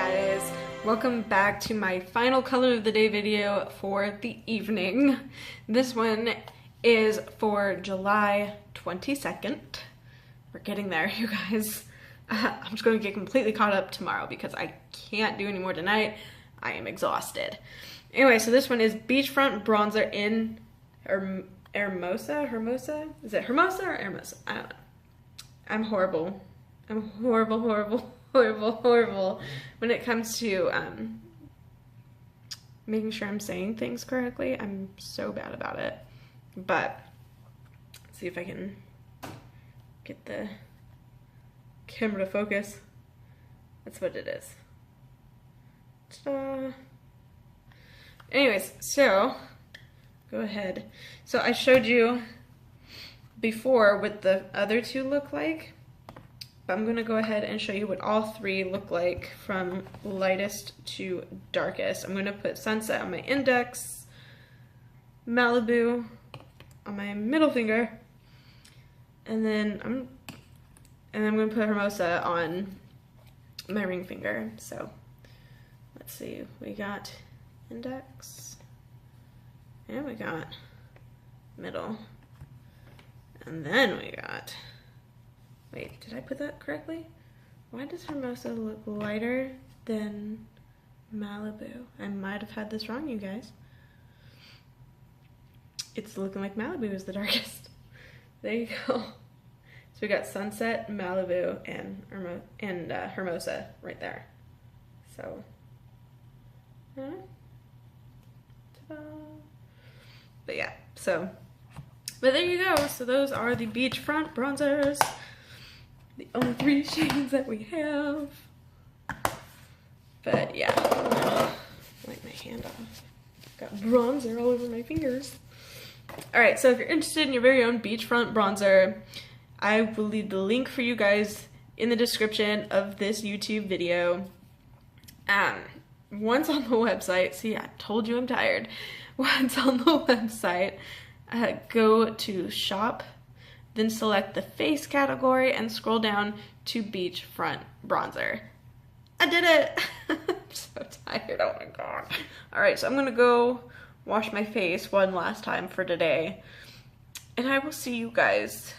guys, welcome back to my final color of the day video for the evening. This one is for July 22nd. We're getting there, you guys. I'm just going to get completely caught up tomorrow because I can't do any more tonight. I am exhausted. Anyway, so this one is Beachfront Bronzer in Hermosa? Is it Hermosa or Hermosa? I don't know. I'm horrible. I'm horrible when it comes to making sure I'm saying things correctly. I'm so bad about it. But let's see if I can get the camera to focus. That's what it is. Ta-da. Anyways, so go ahead. So I showed you before what the other two look like. But I'm going to go ahead and show you what all three look like from lightest to darkest. I'm going to put Sunset on my index, Malibu on my middle finger, and then I'm going to put Hermosa on my ring finger. So let's see, we got index, and we got middle, and then we got, wait, did I put that correctly? Why does Hermosa look lighter than Malibu? I might have had this wrong, you guys. It's looking like Malibu is the darkest. There you go. So we got Sunset, Malibu, and Hermosa right there. So, ta-da. But yeah, but there you go. So those are the Beachfront Bronzers. The only three shades that we have. But yeah, wipe my hand off. Got bronzer all over my fingers. Alright, so if you're interested in your very own Beachfront Bronzer, I will leave the link for you guys in the description of this YouTube video. Once on the website, see, I told you I'm tired. Once on the website, go to shop, then select the face category and scroll down to Beachfront Bronzer. I did it! I'm so tired, oh my god. Alright, so I'm gonna go wash my face one last time for today. And I will see you guys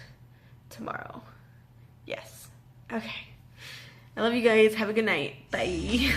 tomorrow. Yes. Okay. I love you guys. Have a good night. Bye.